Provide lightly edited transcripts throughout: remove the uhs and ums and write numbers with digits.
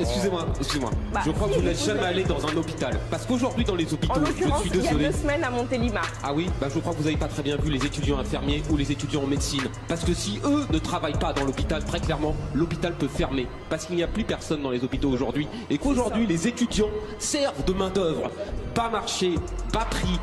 Excusez-moi. Je crois que vous n'êtes jamais allé dans un hôpital. Parce qu'aujourd'hui, dans les hôpitaux, En l'occurrence, je suis il y a désolé. 2 semaines à Montélimar. Ah oui, je crois que vous n'avez pas très bien vu les étudiants infirmiers ou les étudiants en médecine. Parce que si eux ne travaillent pas dans l'hôpital, très clairement, l'hôpital peut fermer. Parce qu'il n'y a plus personne dans les hôpitaux aujourd'hui. Et qu'aujourd'hui, les étudiants servent de main-d'œuvre. Bas marché, bas prix.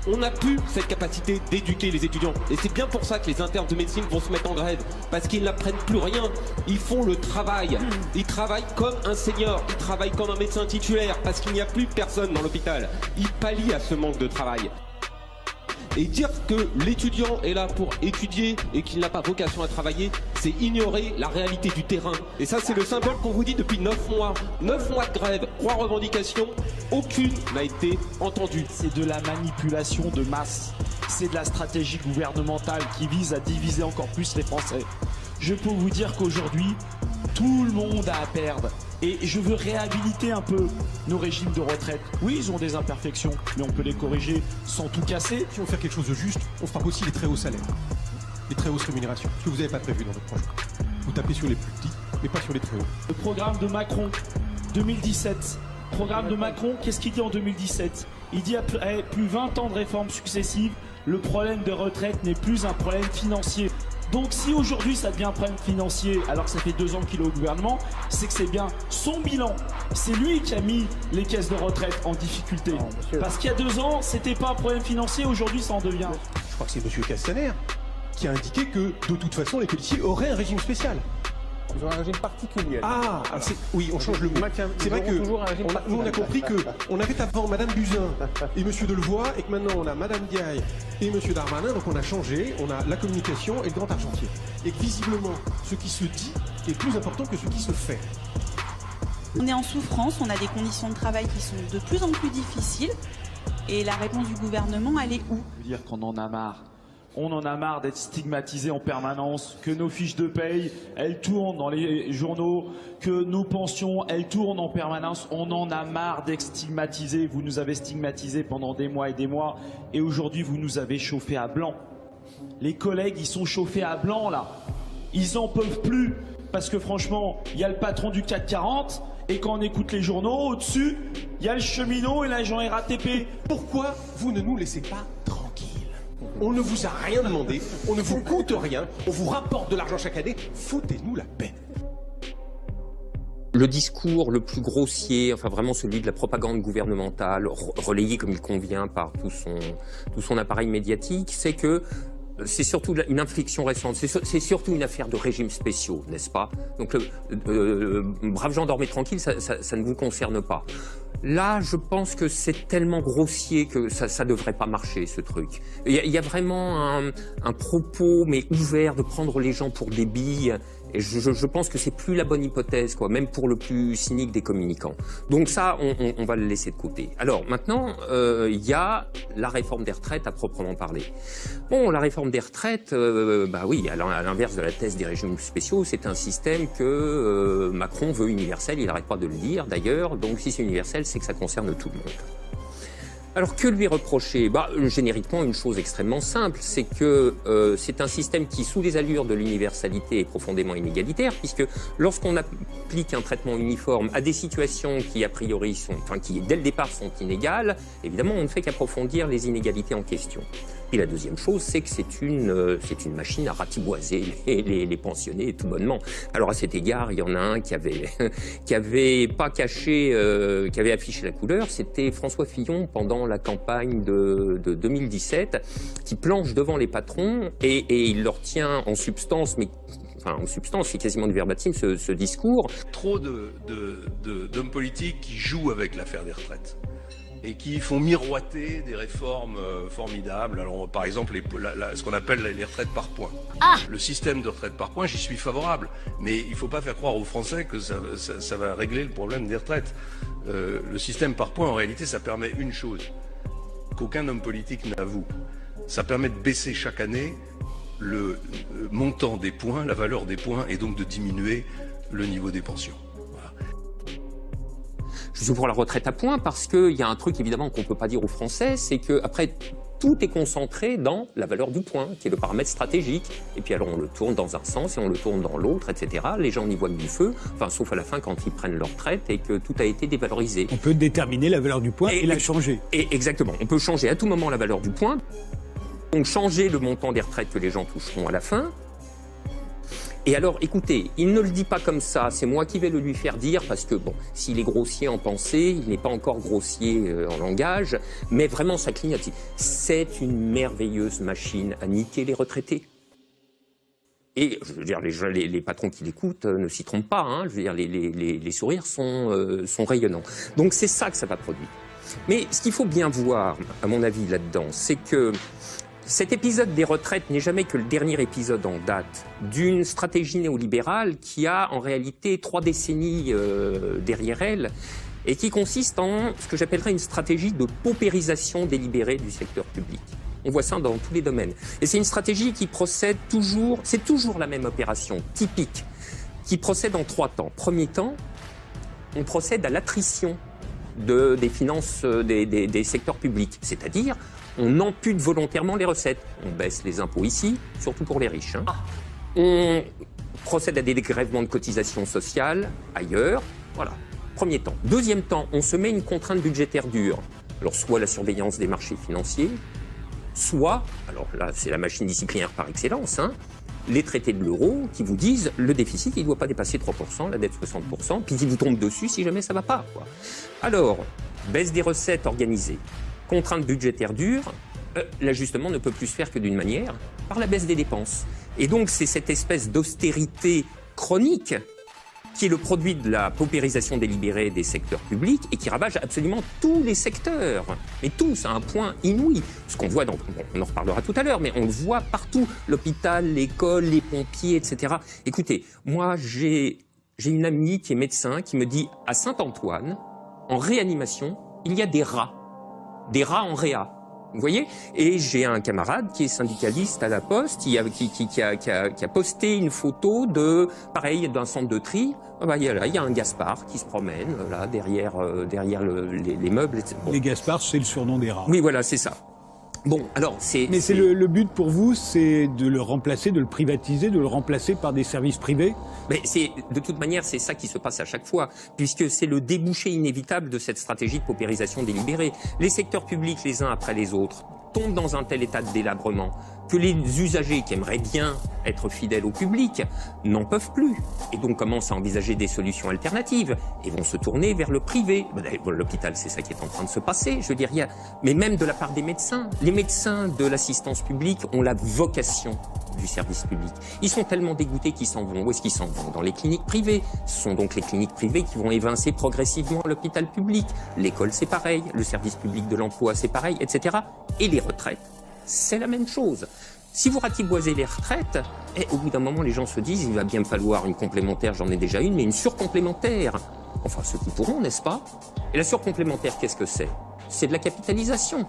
On n'a plus cette capacité d'éduquer les étudiants. Et c'est bien pour ça que les internes de médecine vont se mettre en grève. Parce qu'ils n'apprennent plus rien. Ils font le travail. Ils travaillent comme un senior. Ils travaillent comme un médecin titulaire. Parce qu'il n'y a plus personne dans l'hôpital. Ils pallient à ce manque de travail. Et dire que l'étudiant est là pour étudier et qu'il n'a pas vocation à travailler, c'est ignorer la réalité du terrain. Et ça, c'est le symbole qu'on vous dit depuis 9 mois. 9 mois de grève, 3 revendications, aucune n'a été entendue. C'est de la manipulation de masse. C'est de la stratégie gouvernementale qui vise à diviser encore plus les Français. Je peux vous dire qu'aujourd'hui, tout le monde a à perdre. Et je veux réhabiliter un peu nos régimes de retraite. Oui, ils ont des imperfections, mais on peut les corriger sans tout casser. Si on veut faire quelque chose de juste, on frappe aussi les très hauts salaires, les très hausses rémunérations, ce que vous n'avez pas prévu dans votre projet. Vous tapez sur les plus petits, mais pas sur les très hauts. Le programme de Macron, 2017. Programme de Macron, qu'est-ce qu'il dit en 2017? Il dit après plus 20 ans de réformes successives, le problème de retraite n'est plus un problème financier. Donc si aujourd'hui ça devient un problème financier alors que ça fait 2 ans qu'il est au gouvernement, c'est que c'est bien son bilan. C'est lui qui a mis les caisses de retraite en difficulté. Parce qu'il y a 2 ans, c'était pas un problème financier, aujourd'hui ça en devient. Je crois que c'est M. Castaner qui a indiqué que de toute façon les policiers auraient un régime spécial. Ils ont un régime particulier. Ah, oui, on change le mot. C'est vrai que nous on a compris qu'on avait avant Madame Buzyn et Monsieur Delevoye et que maintenant on a Madame Diaye et Monsieur Darmanin, donc on a changé, on a la communication et le grand argentier. Et que visiblement, ce qui se dit est plus important que ce qui se fait. On est en souffrance, on a des conditions de travail qui sont de plus en plus difficiles et la réponse du gouvernement, elle est où? Je veux dire qu'on en a marre. On en a marre d'être stigmatisés en permanence, que nos fiches de paye, elles tournent dans les journaux, que nos pensions, elles tournent en permanence. On en a marre d'être stigmatisés. Vous nous avez stigmatisés pendant des mois et aujourd'hui vous nous avez chauffés à blanc. Les collègues, ils sont chauffés à blanc là. Ils en peuvent plus parce que franchement, il y a le patron du CAC 40 et quand on écoute les journaux, au-dessus, il y a le cheminot et l'agent RATP. Pourquoi vous ne nous laissez pas tranquilles? On ne vous a rien demandé, on ne vous coûte rien, on vous rapporte de l'argent chaque année, foutez-nous la paix. Le discours le plus grossier, enfin vraiment celui de la propagande gouvernementale, relayé comme il convient par tout son appareil médiatique, c'est que c'est surtout une inflexion récente, c'est surtout une affaire de régimes spéciaux, n'est-ce pas? Donc, braves gens, dormez tranquille, ça ne vous concerne pas. Là, je pense que c'est tellement grossier que ça devrait pas marcher, ce truc. Il y a vraiment un propos, mais ouvert, de prendre les gens pour des billes. Et je pense que c'est plus la bonne hypothèse, quoi, même pour le plus cynique des communicants. Donc ça, on va le laisser de côté. Alors maintenant, il y a la réforme des retraites à proprement parler. Bon, la réforme des retraites, bah oui, à l'inverse de la thèse des régimes spéciaux, c'est un système que Macron veut universel, il n'arrête pas de le dire d'ailleurs. Donc si c'est universel, c'est que ça concerne tout le monde. Alors que lui reprocher? Génériquement, une chose extrêmement simple, c'est que c'est un système qui, sous les allures de l'universalité, est profondément inégalitaire, puisque lorsqu'on applique un traitement uniforme à des situations qui, a priori, qui dès le départ sont inégales, évidemment, on ne fait qu'approfondir les inégalités en question. Et la deuxième chose, c'est que c'est une machine à ratiboiser les pensionnés tout bonnement. Alors à cet égard, il y en a un qui avait pas caché, qui avait affiché la couleur, c'était François Fillon pendant la campagne de 2017, qui planche devant les patrons et il leur tient en substance, mais en substance, c'est quasiment du verbatim ce discours. Trop d'hommes politiques qui jouent avec l'affaire des retraites et qui font miroiter des réformes formidables. Alors, par exemple, ce qu'on appelle les retraites par points. Le système de retraite par points, j'y suis favorable. Mais il ne faut pas faire croire aux Français que ça va régler le problème des retraites. Le système par points, en réalité, ça permet une chose qu'aucun homme politique n'avoue. Ça permet de baisser chaque année le montant des points, la valeur des points, et donc de diminuer le niveau des pensions. Je suis pour la retraite à points parce qu'il y a un truc évidemment qu'on ne peut pas dire aux Français, c'est que après tout est concentré dans la valeur du point, qui est le paramètre stratégique. Et puis alors on le tourne dans un sens et on le tourne dans l'autre, etc. Les gens n'y voient que du feu, enfin sauf à la fin quand ils prennent leur retraite et que tout a été dévalorisé. On peut déterminer la valeur du point et la changer. Et exactement, on peut changer à tout moment la valeur du point. Donc changer le montant des retraites que les gens toucheront à la fin. Et alors, écoutez, il ne le dit pas comme ça, c'est moi qui vais le lui faire dire, parce que, bon, s'il est grossier en pensée, il n'est pas encore grossier en langage, mais vraiment, ça clignote. C'est une merveilleuse machine à niquer les retraités. Et, je veux dire, les patrons qui l'écoutent ne s'y trompent pas, hein, je veux dire, les sourires sont rayonnants. Donc, c'est ça que ça va produire. Mais ce qu'il faut bien voir, à mon avis, là-dedans, c'est que cet épisode des retraites n'est jamais que le dernier épisode en date d'une stratégie néolibérale qui a en réalité 3 décennies derrière elle et qui consiste en ce que j'appellerais une stratégie de paupérisation délibérée du secteur public. On voit ça dans tous les domaines. Et c'est une stratégie qui procède toujours, c'est toujours la même opération typique, qui procède en 3 temps. Premier temps, on procède à l'attrition des finances des secteurs publics, c'est-à-dire on ampute volontairement les recettes. On baisse les impôts ici, surtout pour les riches. On procède à des dégrèvements de cotisations sociales ailleurs. Voilà, premier temps. Deuxième temps, on se met une contrainte budgétaire dure. Alors soit la surveillance des marchés financiers, soit, alors là c'est la machine disciplinaire par excellence, hein, les traités de l'euro qui vous disent le déficit il ne doit pas dépasser 3%, la dette 60%, puis il vous tombe dessus si jamais ça ne va pas, quoi. Alors, baisse des recettes organisées. Contrainte budgétaire dure, l'ajustement ne peut plus se faire que d'une manière, par la baisse des dépenses. Et donc c'est cette espèce d'austérité chronique qui est le produit de la paupérisation délibérée des secteurs publics et qui ravage absolument tous les secteurs. Mais tous, à un point inouï. Ce qu'on voit on en reparlera tout à l'heure, mais on le voit partout. L'hôpital, l'école, les pompiers, etc. Écoutez, moi j'ai une amie qui est médecin qui me dit à Saint-Antoine, en réanimation, il y a des rats en réa. Vous voyez? Et j'ai un camarade qui est syndicaliste à la Poste, qui a posté une photo pareil, d'un centre de tri. Il y a un Gaspard qui se promène là derrière les meubles. Etc. Bon. Les Gaspards, c'est le surnom des rats. Oui, voilà, c'est ça. Bon, alors Mais c'est le but pour vous, c'est de le remplacer, de le privatiser, de le remplacer par des services privés? Mais de toute manière, c'est ça qui se passe à chaque fois, puisque c'est le débouché inévitable de cette stratégie de paupérisation délibérée. Les secteurs publics, les uns après les autres, tombent dans un tel état de délabrement que les usagers qui aimeraient bien être fidèles au public n'en peuvent plus et donc commencent à envisager des solutions alternatives et vont se tourner vers le privé. L'hôpital, c'est ça qui est en train de se passer, je veux dire, mais même de la part des médecins. Les médecins de l'assistance publique ont la vocation du service public. Ils sont tellement dégoûtés qu'ils s'en vont. Où est-ce qu'ils s'en vont? Dans les cliniques privées. Ce sont donc les cliniques privées qui vont évincer progressivement l'hôpital public. L'école, c'est pareil. Le service public de l'emploi, c'est pareil, etc. Et les retraites, c'est la même chose. Si vous ratiboisez les retraites, au bout d'un moment, les gens se disent, il va bien me falloir une complémentaire, j'en ai déjà une, mais une surcomplémentaire. Enfin, ceux qui pourront, n'est-ce pas? Et la surcomplémentaire, qu'est-ce que c'est? C'est de la capitalisation.